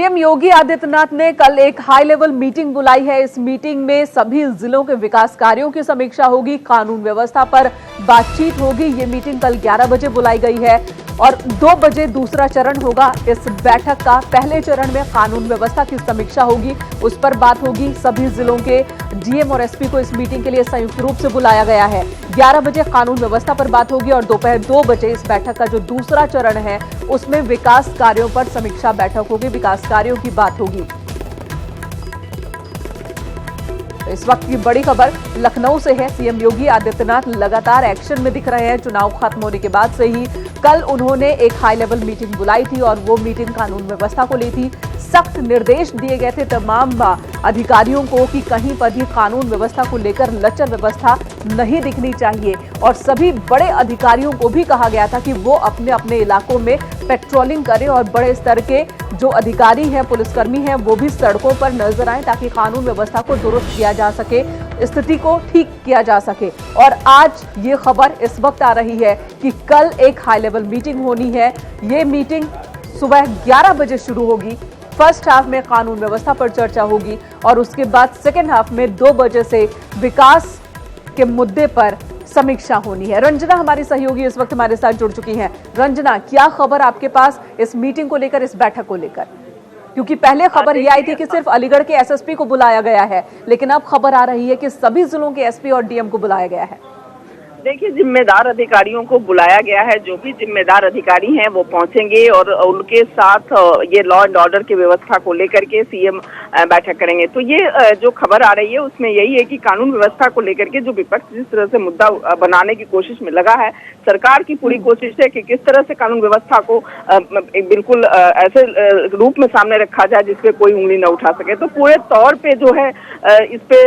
CM Yogi Adityanath ने कल एक हाई लेवल मीटिंग बुलाई है। इस मीटिंग में सभी जिलों के विकास कार्यों की समीक्षा होगी, कानून व्यवस्था पर बातचीत होगी। ये मीटिंग कल 11 बजे बुलाई गई है और 2 बजे दूसरा चरण होगा। इस बैठक का पहले चरण में कानून व्यवस्था की समीक्षा होगी, उस पर बात होगी। सभी जिलों के डीएम और एसपी को इस मीटिंग के लिए संयुक्त रूप से बुलाया गया है। 11 बजे कानून व्यवस्था पर बात होगी और दोपहर 2 बजे इस बैठक का जो दूसरा चरण है उसमें विकास कार्यों पर समीक्षा बैठक होगी, विकास कार्यों की बात होगी। इस वक्त की बड़ी खबर लखनऊ से है। सीएम योगी आदित्यनाथ लगातार एक्शन में दिख रहे हैं। चुनाव खत्म होने के बाद से ही कल उन्होंने एक हाई लेवल मीटिंग बुलाई थी और वो मीटिंग कानून व्यवस्था को ली थी। सख्त निर्देश दिए गए थे तमाम अधिकारियों को कि कहीं पर भी कानून व्यवस्था को लेकर लचर व्यवस्था नहीं दिखनी चाहिए और सभी बड़े अधिकारियों को भी कहा गया था कि वो अपने अपने इलाकों में पेट्रोलिंग करें और बड़े स्तर के जो अधिकारी हैं, पुलिसकर्मी हैं, वो भी सड़कों पर नजर आए ताकि कानून व्यवस्था को दुरुस्त किया जा सके, स्थिति को ठीक किया जा सके। और आज ये खबर इस वक्त आ रही है कि कल एक हाई लेवल मीटिंग होनी है। ये मीटिंग सुबह 11 बजे शुरू होगी। फर्स्ट हाफ में कानून व्यवस्था पर चर्चा होगी और उसके बाद सेकेंड हाफ में 2 बजे से विकास के मुद्दे पर समीक्षा होनी है। रंजना हमारी सहयोगी इस वक्त हमारे साथ जुड़ चुकी हैं। रंजना, क्या खबर आपके पास इस मीटिंग को लेकर, इस बैठक को लेकर? क्योंकि पहले खबर ये आई थी कि सिर्फ अलीगढ़ के एसएसपी को बुलाया गया है, लेकिन अब खबर आ रही है कि सभी जिलों के एसपी और डीएम को बुलाया गया है। देखिए, जिम्मेदार अधिकारियों को बुलाया गया है। जो भी जिम्मेदार अधिकारी हैं वो पहुंचेंगे और उनके साथ ये लॉ एंड ऑर्डर की व्यवस्था को लेकर के सीएम बैठक करेंगे। तो ये जो खबर आ रही है उसमें यही है कि कानून व्यवस्था को लेकर के जो विपक्ष जिस तरह से मुद्दा बनाने की कोशिश में लगा है, सरकार की पूरी कोशिश है कि किस तरह से कानून व्यवस्था को बिल्कुल ऐसे रूप में सामने रखा जाए जिसपे कोई उंगली न उठा सके। तो पूरे तौर पे जो है इस पे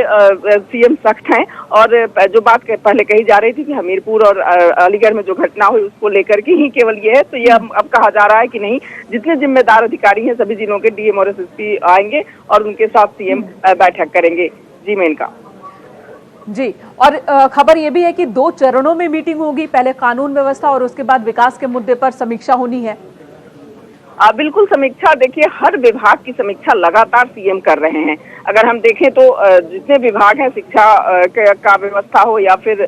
सीएम सख्त हैं और जो बात पहले कही जा रही थी कि हमीरपुर और अलीगढ़ में जो घटना हुई उसको लेकर के ही केवल ये है, तो ये अब कहा जा रहा है कि नहीं, जितने जिम्मेदार अधिकारी हैं सभी जिलों के डीएम और एसएसपी आएंगे और उनके साथ सीएम बैठक करेंगे। जी मेनका जी, और खबर यह भी है कि 2 चरणों में मीटिंग होगी, पहले कानून व्यवस्था और उसके बाद विकास के मुद्दे पर समीक्षा होनी है। बिल्कुल समीक्षा, देखिए हर विभाग की समीक्षा लगातार सीएम कर रहे हैं। अगर हम देखें तो जितने विभाग हैं, शिक्षा का व्यवस्था हो या फिर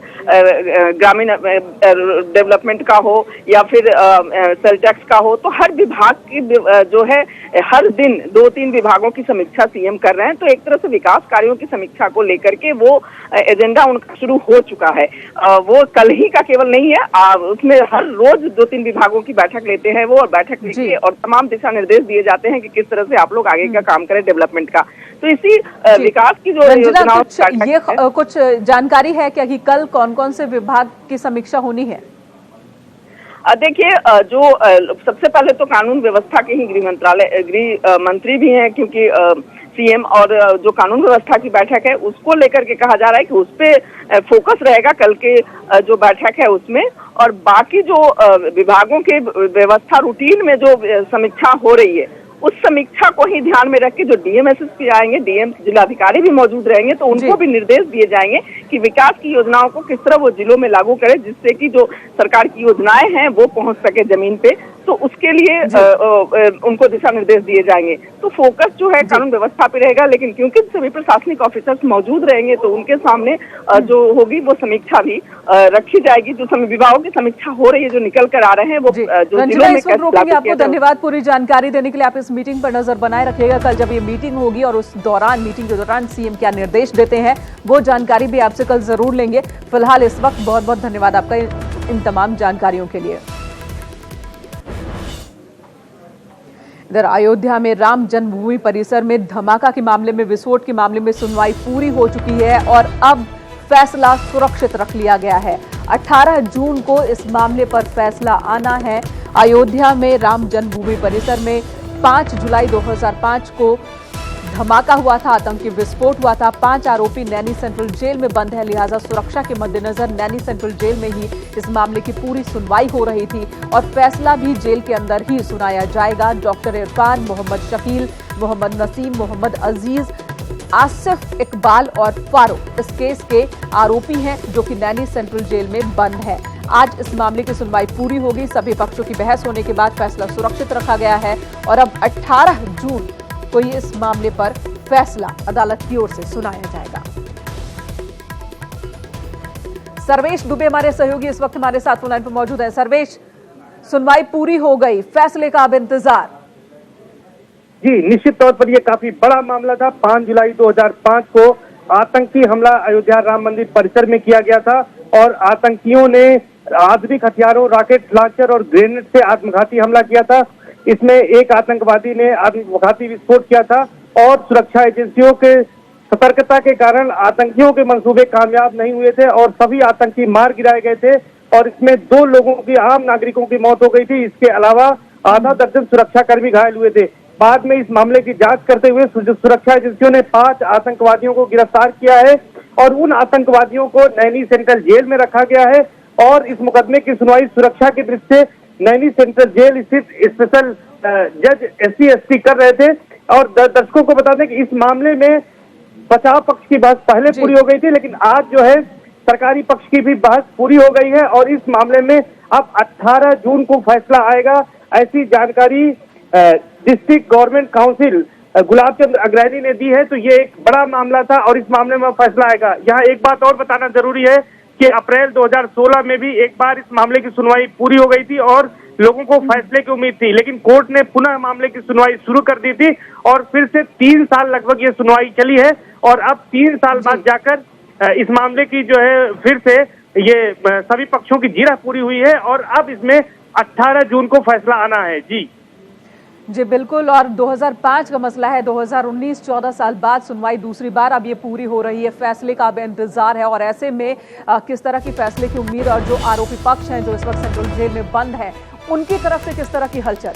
ग्रामीण डेवलपमेंट का हो या फिर सेल टैक्स का हो, तो हर विभाग की जो है हर दिन 2-3 विभागों की समीक्षा सीएम कर रहे हैं। तो एक तरह से विकास कार्यों की समीक्षा को लेकर के वो एजेंडा उनका शुरू हो चुका है। वो कल ही का केवल नहीं है, उसमें हर रोज 2-3 विभागों की बैठक लेते हैं वो, और बैठक लेके और तमाम दिशा निर्देश दिए जाते हैं कि किस तरह से आप लोग आगे का काम करें डेवलपमेंट का। तो इसी विकास की जो योजनाओं ये कुछ जानकारी है क्या कि कल कौन कौन से विभाग की समीक्षा होनी है? देखिए, जो सबसे पहले तो कानून व्यवस्था के ही गृह मंत्री भी हैं, क्योंकि सीएम और जो कानून व्यवस्था की बैठक है उसको लेकर के कहा जा रहा है कि उस पे फोकस रहेगा कल के जो बैठक है उसमें। और बाकी जो विभागों के व्यवस्था रूटीन में जो समीक्षा हो रही है उस समीक्षा को ही ध्यान में रख के जो डीएम एसएसपी आएंगे, डीएम जिलाधिकारी भी मौजूद रहेंगे, तो उनको भी निर्देश दिए जाएंगे कि विकास की योजनाओं को किस तरह वो जिलों में लागू करें जिससे कि जो सरकार की योजनाएं हैं वो पहुंच सके जमीन पे। तो उसके लिए उनको दिशा निर्देश दिए जाएंगे। तो फोकस जो है कानून व्यवस्था पे रहेगा, लेकिन क्योंकि सभी प्रशासनिक ऑफिसर्स मौजूद रहेंगे तो उनके सामने जो होगी वो समीक्षा भी रखी जाएगी। जो विभागों की समीक्षा हो रही है, जो निकल कर आ रहे हैं, वो जो जिलों में। आपको धन्यवाद पूरी जानकारी देने के लिए। आप इस मीटिंग पर नजर बनाए रखिएगा। कल जब ये मीटिंग होगी और उस दौरान, मीटिंग के दौरान सीएम क्या निर्देश देते हैं वो जानकारी भी आपसे कल जरूर लेंगे। फिलहाल इस वक्त बहुत बहुत धन्यवाद आपका इन तमाम जानकारियों के लिए। इधर अयोध्या में राम जन्मभूमि परिसर में धमाका के मामले में, विस्फोट के मामले में सुनवाई पूरी हो चुकी है और अब फैसला सुरक्षित रख लिया गया है। 18 जून को इस मामले पर फैसला आना है। अयोध्या में राम जन्मभूमि परिसर में 5 जुलाई 2005 को धमाका हुआ था, आतंकी विस्फोट हुआ था। 5 आरोपी नैनी सेंट्रल जेल में बंद है, लिहाजा सुरक्षा के मद्देनजर नैनी सेंट्रल जेल में ही इस मामले की पूरी सुनवाई हो रही थी और फैसला भी जेल के अंदर ही सुनाया जाएगा। डॉक्टर इरफान, मोहम्मद शकील, मोहम्मद नसीम, मोहम्मद अजीज, आसिफ इकबाल और फारूक इस केस के आरोपी हैं जो कि नैनी सेंट्रल जेल में बंद है। आज इस मामले की सुनवाई पूरी होगी। सभी पक्षों की बहस होने के बाद फैसला सुरक्षित रखा गया है और अब 18 जून को इस मामले पर फैसला अदालत की ओर से सुनाया जाएगा। सर्वेश दुबे हमारे सहयोगी इस वक्त हमारे साथ फोन लाइन पर मौजूद है। सर्वेश, सुनवाई पूरी हो गई, फैसले का अब इंतजार। जी, निश्चित तौर पर यह काफी बड़ा मामला था। 5 जुलाई 2005 को आतंकी हमला अयोध्या राम मंदिर परिसर में किया गया था और आतंकियों ने आधुनिक हथियारों, रॉकेट लॉन्चर और ग्रेनेड से आत्मघाती हमला किया था। इसमें एक आतंकवादी ने आत्मघाती विस्फोट किया था और सुरक्षा एजेंसियों के सतर्कता के कारण आतंकियों के मंसूबे कामयाब नहीं हुए थे और सभी आतंकी मार गिराए गए थे और इसमें 2 लोगों की, आम नागरिकों की मौत हो गई थी। इसके अलावा आधा दर्जन सुरक्षाकर्मी घायल हुए थे। बाद में इस मामले की जांच करते हुए सुरक्षा एजेंसियों ने 5 आतंकवादियों को गिरफ्तार किया है और उन आतंकवादियों को नैनी सेंट्रल जेल में रखा गया है और इस मुकदमे की सुनवाई सुरक्षा की दृष्टि से नैनी सेंट्रल जेल स्थित स्पेशल जज SC कर रहे थे। और दर्शकों को बता दें कि इस मामले में बचाव पक्ष की बहस पहले पूरी हो गई थी, लेकिन आज जो है सरकारी पक्ष की भी बहस पूरी हो गई है और इस मामले में अब 18 जून को फैसला आएगा। ऐसी जानकारी district government council Gulab Chand अग्रणी ने दी है। तो ये एक बड़ा मामला था और इस मामले में फैसला आएगा। यहाँ एक बात और बताना जरूरी है कि अप्रैल 2016 में भी एक बार इस मामले की सुनवाई पूरी हो गई थी और लोगों को फैसले की उम्मीद थी, लेकिन कोर्ट ने पुनः मामले की सुनवाई शुरू कर दी थी और फिर से 3 साल लगभग ये सुनवाई चली है और अब 3 साल बाद जाकर इस मामले की जो है फिर से ये सभी पक्षों की जीरा पूरी हुई है और अब इसमें 18 जून को फैसला आना है। जी बिल्कुल। और 2005 का मसला है, 2019 14 साल बाद सुनवाई दूसरी बार अब ये पूरी हो रही है, फैसले का अब इंतजार है और ऐसे में किस तरह की फैसले की उम्मीद और जो आरोपी पक्ष हैं जो इस वक्त सेंट्रल जेल में बंद है उनकी तरफ से किस तरह की हलचल?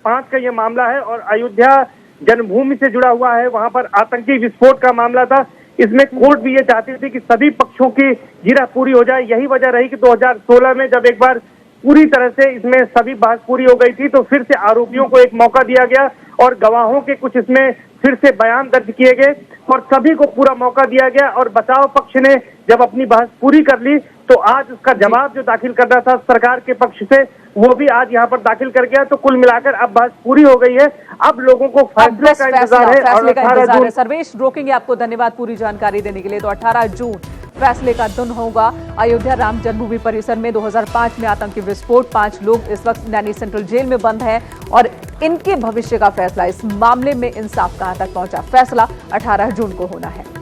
5 का ये मामला है और अयोध्या जन्मभूमि से जुड़ा हुआ है। वहां पर आतंकी विस्फोट का मामला था। इसमें कोर्ट भी ये चाहती थी कि सभी पक्षों की जीरा पूरी हो जाए। यही वजह रही कि 2016 में जब एक बार पूरी तरह से इसमें सभी बहस पूरी हो गई थी तो फिर से आरोपियों को एक मौका दिया गया और गवाहों के कुछ इसमें फिर से बयान दर्ज किए गए और सभी को पूरा मौका दिया गया और बचाव पक्ष ने जब अपनी बहस पूरी कर ली तो आज उसका जवाब जो दाखिल करना था सरकार के पक्ष से वो भी आज यहाँ पर दाखिल कर गया। तो कुल मिलाकर अब बहस पूरी हो गई है। अब लोगों को फैसले का इंतजार है और 18 जून। सर्वेश, रोकेंगे आपको, धन्यवाद पूरी जानकारी देने के लिए। तो 18 जून फैसले का दिन होगा। अयोध्या राम जन्मभूमि परिसर में 2005 में आतंकी विस्फोट, 5 लोग इस वक्त नैनी सेंट्रल जेल में बंद हैं और इनके भविष्य का फैसला, इस मामले में इंसाफ कहां तक पहुंचा, फैसला 18 जून को होना है।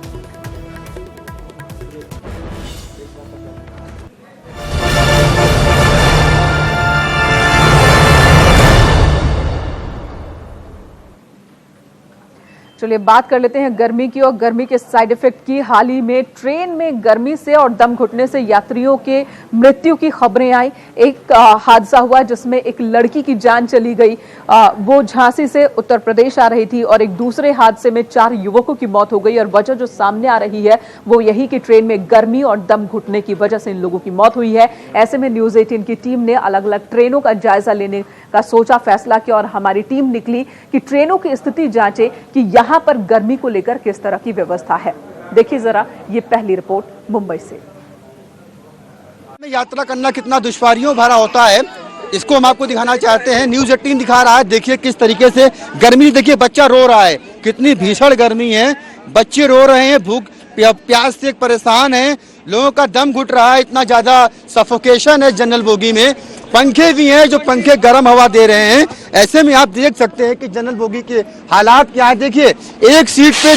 चलिए बात कर लेते हैं गर्मी की और गर्मी के साइड इफेक्ट की। हाल ही में ट्रेन में गर्मी से और दम घुटने से यात्रियों के मृत्यु की खबरें आई। एक हादसा हुआ जिसमें एक लड़की की जान चली गई। वो झांसी से उत्तर प्रदेश आ रही थी और एक दूसरे हादसे में 4 युवकों की मौत हो गई और वजह जो सामने आ रही है वो यही कि ट्रेन में गर्मी और दम घुटने की वजह से इन लोगों की मौत हुई है। ऐसे में न्यूज 18 की टीम ने अलग अलग ट्रेनों का जायजा लेने का सोचा, फैसला किया और हमारी टीम निकली कि ट्रेनों की स्थिति जांचे कि यहां पर गर्मी को लेकर किस तरह की व्यवस्था है। देखिए जरा ये पहली रिपोर्ट मुंबई से। यात्रा करना कितना दुश्वारियों भरा होता है इसको हम आपको दिखाना चाहते हैं। न्यूज 18 दिखा रहा है, देखिए किस तरीके से गर्मी, देखिए बच्चा रो रहा है, कितनी भीषण गर्मी है, बच्चे रो रहे हैं, भूख प्यास से परेशान है, लोगों का दम घुट रहा है, इतना ज्यादा सफोकेशन है जनरल बोगी में। पंखे भी हैं जो पंखे गर्म हवा दे रहे हैं। ऐसे में आप देख सकते हैं कि जनरल बोगी के हालात क्या है। देखिए एक सीट पे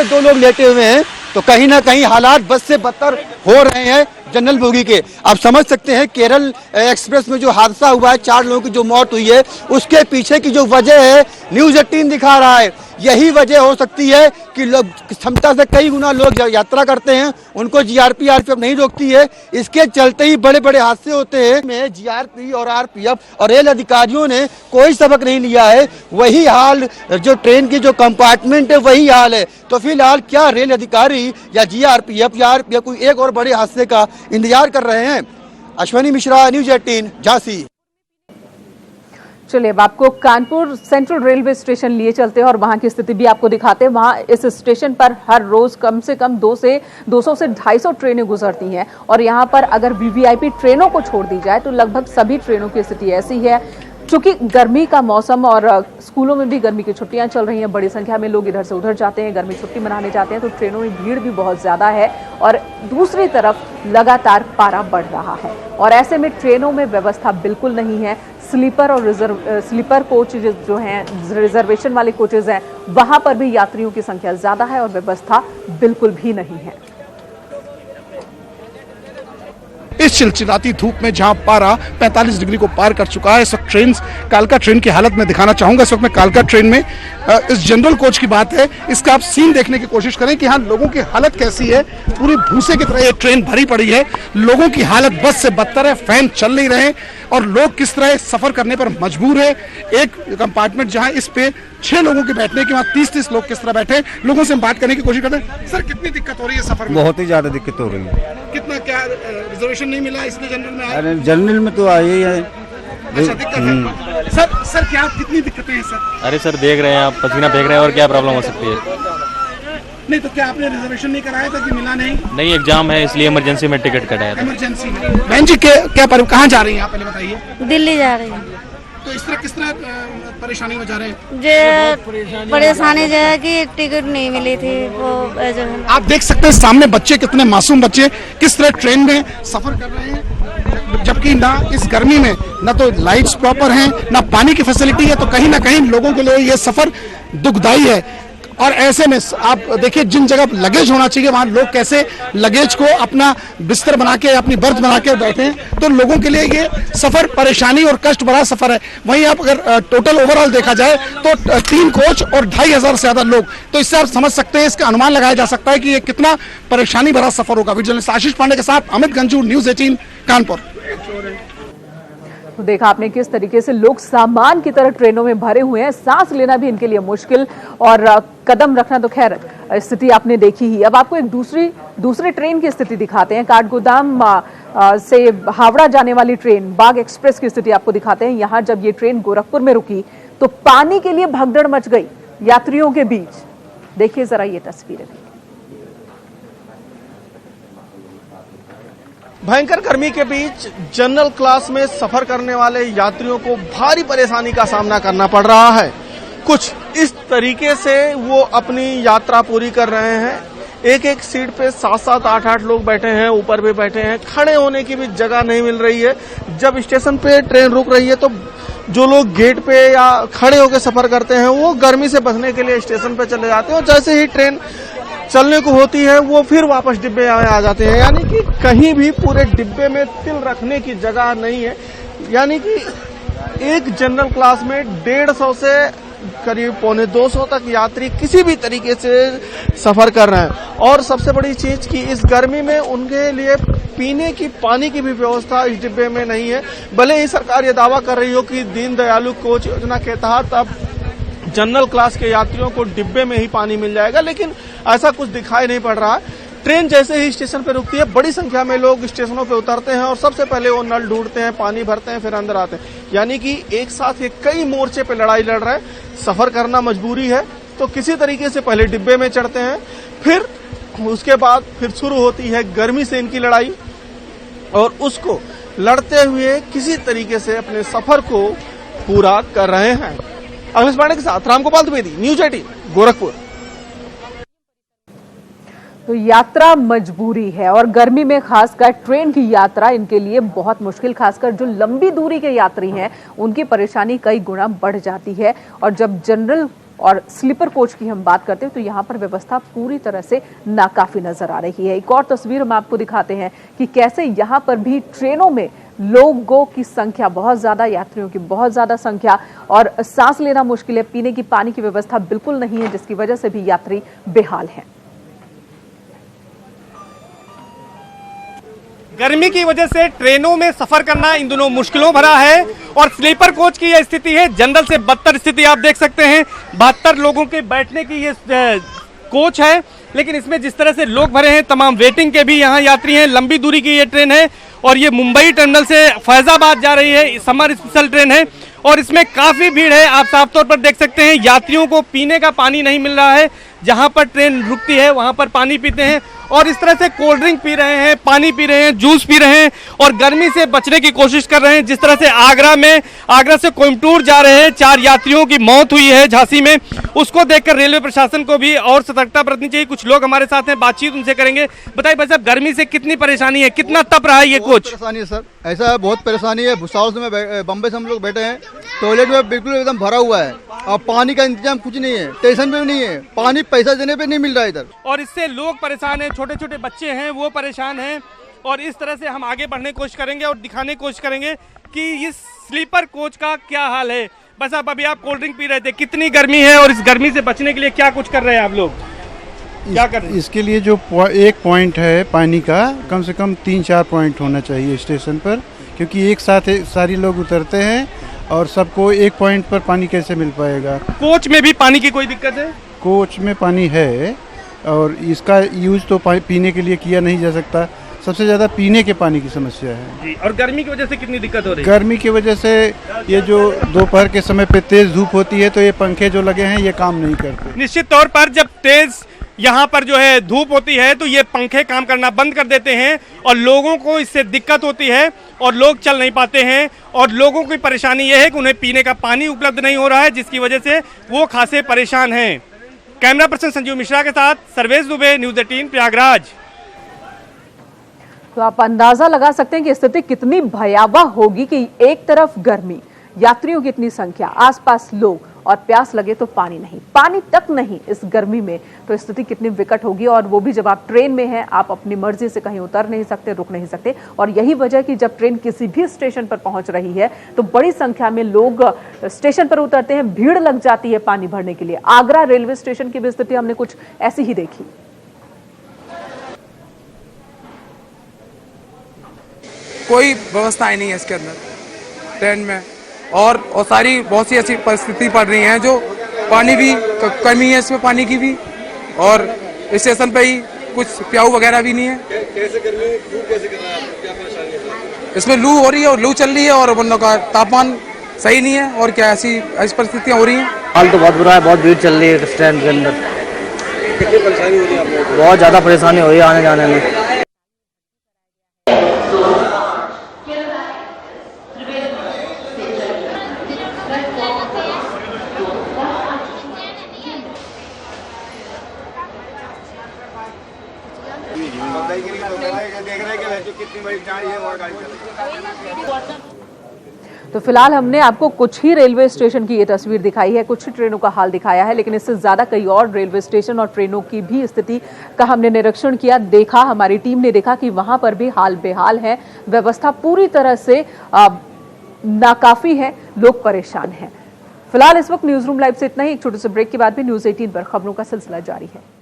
दो लोग लेटे हुए हैं, तो कहीं ना कहीं हालात बस से बदतर हो रहे हैं जनरल बोगी के। आप समझ सकते हैं केरल एक्सप्रेस में जो हादसा हुआ है, 4 लोगों की जो मौत हुई है, उसके पीछे की जो वजह है न्यूज 18 दिखा रहा है। यही वजह हो सकती है कि लोग क्षमता से कई गुना लोग यात्रा करते हैं, उनको जीआरपी आरपीएफ नहीं रोकती है, इसके चलते ही बड़े बड़े हादसे होते हैं। में जीआरपी और आरपीएफ और रेल अधिकारियों ने कोई सबक नहीं लिया है। वही हाल जो ट्रेन की जो कंपार्टमेंट है वही हाल है। तो फिलहाल क्या रेल अधिकारी या जीआरपीएफ या आरपीएफ कोई एक और बड़े हादसे का इंतजार कर रहे हैं? अश्वनी मिश्रा, न्यूज 18, झांसी। चलिए अब आपको कानपुर सेंट्रल रेलवे स्टेशन लिए चलते हैं और वहां की स्थिति भी आपको दिखाते हैं। वहां इस स्टेशन पर हर रोज कम से कम 200 से 250 ट्रेनें गुजरती हैं और यहां पर अगर वीवीआईपी ट्रेनों को छोड़ दी जाए तो लगभग सभी ट्रेनों की स्थिति ऐसी है। चूंकि गर्मी का मौसम और स्कूलों में भी गर्मी की छुट्टियां चल रही हैं, बड़ी संख्या में लोग इधर से उधर जाते हैं, गर्मी छुट्टी मनाने जाते हैं, तो ट्रेनों में भीड़ भी बहुत ज्यादा है और दूसरी तरफ लगातार पारा बढ़ रहा है और ऐसे में ट्रेनों में व्यवस्था बिल्कुल नहीं है। स्लीपर और स्लीपर कोच जो हैं, रिजर्वेशन वाले कोचेज हैं, वहां पर भी यात्रियों की संख्या ज्यादा है और व्यवस्था बिल्कुल भी नहीं है। इस चिलचिलाती धूप में जहां पारा 45 डिग्री को पार कर चुका है, इस वक्त कालका ट्रेन की हालत में दिखाना चाहूंगा। इस वक्त मैं कालका ट्रेन में इस जनरल कोच की बात है, इसका आप सीन देखने की कोशिश करें कि हाँ लोगों की हालत कैसी है। पूरी भूसे की तरह ये ट्रेन भरी पड़ी है, लोगों की हालत बस से बदतर है, फैन चल नहीं रहे और लोग किस तरह सफर करने पर मजबूर है। एक कंपार्टमेंट जहां इस पे 6 लोगों के बैठने के वहां 30-30 लोग किस तरह बैठे। लोगों से हम बात करने की कोशिश करते हैं। सर कितनी दिक्कत हो रही है सफर में? बहुत ही ज्यादा दिक्कत हो रही है। कितना क्या रिजर्वेशन नहीं मिला इसलिए जनरल में आए? अरे जनरल में तो आए ही है। अच्छा दिक्कत है। सर क्या कितनी दिक्कतें हैं सर? अरे सर देख रहे हैं आप, पसीना फेंक रहे हैं और क्या प्रॉब्लम हो सकती है? नहीं तो क्या आपने रिजर्वेशन नहीं कराया था कि मिला नहीं? नहीं, एग्जाम है इसलिए इमरजेंसी में टिकट कटाया था। इमरजेंसी में। बहन जी क्या कहाँ जा रही हैं आप, पहले बताइए। दिल्ली जा रही हूँ। तो इस तरह किस तरह परेशानी में जा रहे हैं? जो परेशानी जो है कि टिकट नहीं मिली थी वो जो है। आप देख सकते हैं सामने बच्चे, कितने मासूम बच्चे किस तरह ट्रेन में सफर कर रहे हैं, जबकि ना इस गर्मी में ना तो लाइट्स प्रॉपर हैं, ना पानी की फैसिलिटी है। तो कहीं ना कहीं लोगों के लिए ये सफर दुखदाई है। और ऐसे में आप देखिए जिन जगह लगेज होना चाहिए वहां लोग कैसे लगेज को अपना बिस्तर बना के, अपनी बर्थ बना के बैठे हैं। तो लोगों के लिए ये सफर परेशानी और कष्ट भरा सफर है। वहीं आप अगर टोटल ओवरऑल देखा जाए तो 3 कोच और 2500 से ज्यादा लोग, तो इससे आप समझ सकते हैं, इसका अनुमान लगाया जा सकता है कि ये कितना परेशानी भरा सफर होगा। वीडियो जर्नलिस्ट आशीष पांडे के साथ अमित गंजू, न्यूज 18 कानपुर। तो देखा आपने किस तरीके से लोग सामान की तरह ट्रेनों में भरे हुए हैं, सांस लेना भी इनके लिए मुश्किल और कदम रखना तो खैर स्थिति आपने देखी ही। अब आपको एक दूसरी ट्रेन की स्थिति दिखाते हैं। काठगोदाम से हावड़ा जाने वाली ट्रेन बाग एक्सप्रेस की स्थिति आपको दिखाते हैं। यहाँ जब ये ट्रेन गोरखपुर में रुकी तो पानी के लिए भगदड़ मच गई यात्रियों के बीच। देखिए जरा ये तस्वीरें। भयंकर गर्मी के बीच जनरल क्लास में सफर करने वाले यात्रियों को भारी परेशानी का सामना करना पड़ रहा है। कुछ इस तरीके से वो अपनी यात्रा पूरी कर रहे हैं। एक सीट पे 7-7, 8-8 लोग बैठे हैं, ऊपर भी बैठे हैं। खड़े होने की भी जगह नहीं मिल रही है। जब स्टेशन पे ट्रेन रुक रही है तो जो लोग गेट पे या खड़े होकर सफर करते हैं वो गर्मी से बचने के लिए स्टेशन पे चले जाते हैं और जैसे ही ट्रेन चलने को होती है वो फिर वापस डिब्बे में आ जाते हैं। यानी कि कहीं भी पूरे डिब्बे में तिल रखने की जगह नहीं है। यानी कि एक जनरल क्लास में 150 से करीब 125 तक यात्री किसी भी तरीके से सफर कर रहे हैं। और सबसे बड़ी चीज कि इस गर्मी में उनके लिए पीने की पानी की भी व्यवस्था इस डिब्बे में नहीं है। भले ही सरकार ये दावा कर रही हो कि दीनदयालु कोच योजना के तहत अब जनरल क्लास के यात्रियों को डिब्बे में ही पानी मिल जाएगा, लेकिन ऐसा कुछ दिखाई नहीं पड़ रहा है। ट्रेन जैसे ही स्टेशन पर रुकती है बड़ी संख्या में लोग स्टेशनों पे उतरते हैं और सबसे पहले वो नल ढूंढते हैं, पानी भरते हैं, फिर अंदर आते हैं। यानी कि एक साथ ये कई मोर्चे पे लड़ाई लड़ रहे हैं। सफर करना मजबूरी है तो किसी तरीके से पहले डिब्बे में चढ़ते हैं, फिर उसके बाद फिर शुरू होती है गर्मी से इनकी लड़ाई और उसको लड़ते हुए किसी तरीके से अपने सफर को पूरा कर रहे हैं। अखिलेश पांडे के साथ रामगोपाल द्विवेदी, न्यूज 18 गोरखपुर। तो यात्रा मजबूरी है और गर्मी में खासकर ट्रेन की यात्रा इनके लिए बहुत मुश्किल, खासकर जो लंबी दूरी के यात्री हैं उनकी परेशानी कई गुना बढ़ जाती है। और जब जनरल और स्लीपर कोच की हम बात करते हैं तो यहाँ पर व्यवस्था पूरी तरह से नाकाफी नजर आ रही है। एक और तस्वीर हम आपको दिखाते हैं कि कैसे यहाँ पर भी ट्रेनों में लोगों की संख्या बहुत ज्यादा, यात्रियों की बहुत ज्यादा संख्या और सांस लेना मुश्किल है, पीने की पानी की व्यवस्था बिल्कुल नहीं है, जिसकी वजह से भी यात्री बेहाल हैं। गर्मी की वजह से ट्रेनों में सफर करना इन दिनों मुश्किलों भरा है और स्लीपर कोच की यह स्थिति है। जनरल से बदतर स्थिति आप देख सकते हैं। 72 लोगों के बैठने की ये कोच है, लेकिन इसमें जिस तरह से लोग भरे हैं, तमाम वेटिंग के भी यहाँ यात्री हैं। लंबी दूरी की ये ट्रेन है और ये मुंबई टर्मिनल से फैजाबाद जा रही है, समर स्पेशल ट्रेन है और इसमें काफी भीड़ है। आप साफ तौर पर देख सकते हैं यात्रियों को पीने का पानी नहीं मिल रहा है। जहां पर ट्रेन रुकती है वहां पर पानी पीते हैं और इस तरह से कोल्ड ड्रिंक पी रहे हैं, पानी पी रहे हैं, जूस पी रहे हैं और गर्मी से बचने की कोशिश कर रहे हैं। जिस तरह से आगरा से कोयम्बटूर जा रहे हैं 4 यात्रियों की मौत हुई है झांसी में, उसको देखकर रेलवे प्रशासन को भी और सतर्कता बरतनी चाहिए। कुछ लोग हमारे साथ हैं, बातचीत उनसे करेंगे। बताइए भाई साहब, गर्मी से कितनी परेशानी है, कितना तप रहा है ये कोच? परेशानी है सर, ऐसा है, बहुत परेशानी है। भुसावल से मैं बम्बई से हम लोग बैठे हैं, टॉयलेट में बिल्कुल एकदम भरा हुआ है और पानी का इंतजाम कुछ नहीं है, स्टेशन पे भी नहीं है, पानी पैसा देने पे नहीं मिल रहा है इधर। और इससे लोग परेशान हैं, छोटे छोटे बच्चे हैं वो परेशान हैं। और इस तरह से हम आगे बढ़ने की कोशिश करेंगे और दिखाने की कोशिश करेंगे कि इस स्लीपर कोच का क्या हाल है। बस आप अभी आप कोल्ड ड्रिंक पी रहे थे, कितनी गर्मी है और इस गर्मी से बचने के लिए क्या कुछ कर रहे हैं आप लोग, क्या कर रहे हैं? इसके लिए जो एक पॉइंट है पानी का, कम से कम 3-4 पॉइंट होना चाहिए स्टेशन पर, क्योंकि एक साथ सारी लोग उतरते हैं और सबको एक पॉइंट पर पानी कैसे मिल पाएगा। कोच में भी पानी की कोई दिक्कत है? कोच में पानी है और इसका यूज तो पीने के लिए किया नहीं जा सकता। सबसे ज़्यादा पीने के पानी की समस्या है जी। और गर्मी की वजह से कितनी दिक्कत हो रही है? गर्मी की वजह से ये जो दोपहर के समय पे तेज धूप होती है तो ये पंखे जो लगे हैं ये काम नहीं करते। निश्चित तौर पर जब तेज यहाँ पर जो है धूप होती है तो ये पंखे काम करना बंद कर देते हैं और लोगों को इससे दिक्कत होती है और लोग चल नहीं पाते हैं। और लोगों की परेशानी ये है कि उन्हें पीने का पानी उपलब्ध नहीं हो रहा है, जिसकी वजह से वो खासे परेशान हैं। कैमरा पर्सन संजीव मिश्रा के साथ सर्वेश दुबे, न्यूज़ 18 प्रयागराज। तो आप अंदाजा लगा सकते हैं कि स्थिति कितनी भयावह होगी कि एक तरफ गर्मी, यात्रियों की इतनी संख्या, आसपास लोग और प्यास लगे तो पानी नहीं, पानी तक नहीं इस गर्मी में, तो स्थिति कितनी विकट होगी। और वो भी जब आप ट्रेन में हैं, आप अपनी मर्जी से कहीं उतर नहीं सकते, रुक नहीं सकते। और यही वजह कि जब ट्रेन किसी भी स्टेशन पर पहुंच रही है तो बड़ी संख्या में लोग स्टेशन पर उतरते हैं, भीड़ लग जाती है पानी भरने के लिए। आगरा रेलवे स्टेशन की भी स्थिति हमने कुछ ऐसी ही देखी। कोई व्यवस्थाएं नहीं है इसके अंदर ट्रेन में और सारी बहुत सी ऐसी परिस्थिति पड़ रही हैं जो पानी भी कमी है इसमें, पानी की भी, और स्टेशन पे ही कुछ प्याऊ वगैरह भी नहीं है। कैसे कर रहे हैं, कैसे कर रहे हैं, क्या परेशानी है? इसमें लू हो रही है और लू चल रही है और उन लोगों का तापमान सही नहीं है और क्या ऐसी परिस्थितियाँ हो रही हैं। हाल तो बहुत बुरा है, बहुत भीड़ चल रही है ट्रेन के अंदर। कितनी परेशानी हो रही है आप लोगों को? बहुत ज़्यादा परेशानी हो रही है आने जाने में। तो फिलहाल हमने आपको कुछ ही रेलवे स्टेशन की ये तस्वीर दिखाई है, कुछ ही ट्रेनों का हाल दिखाया है, लेकिन इससे ज्यादा कई और रेलवे स्टेशन और ट्रेनों की भी स्थिति का हमने निरीक्षण किया, देखा, हमारी टीम ने देखा कि वहां पर भी हाल बेहाल है, व्यवस्था पूरी तरह से नाकाफी है, लोग परेशान हैं। फिलहाल इस वक्त न्यूज रूम लाइव से इतना ही। एक छोटे से ब्रेक के बाद भी न्यूज 18 पर खबरों का सिलसिला जारी है।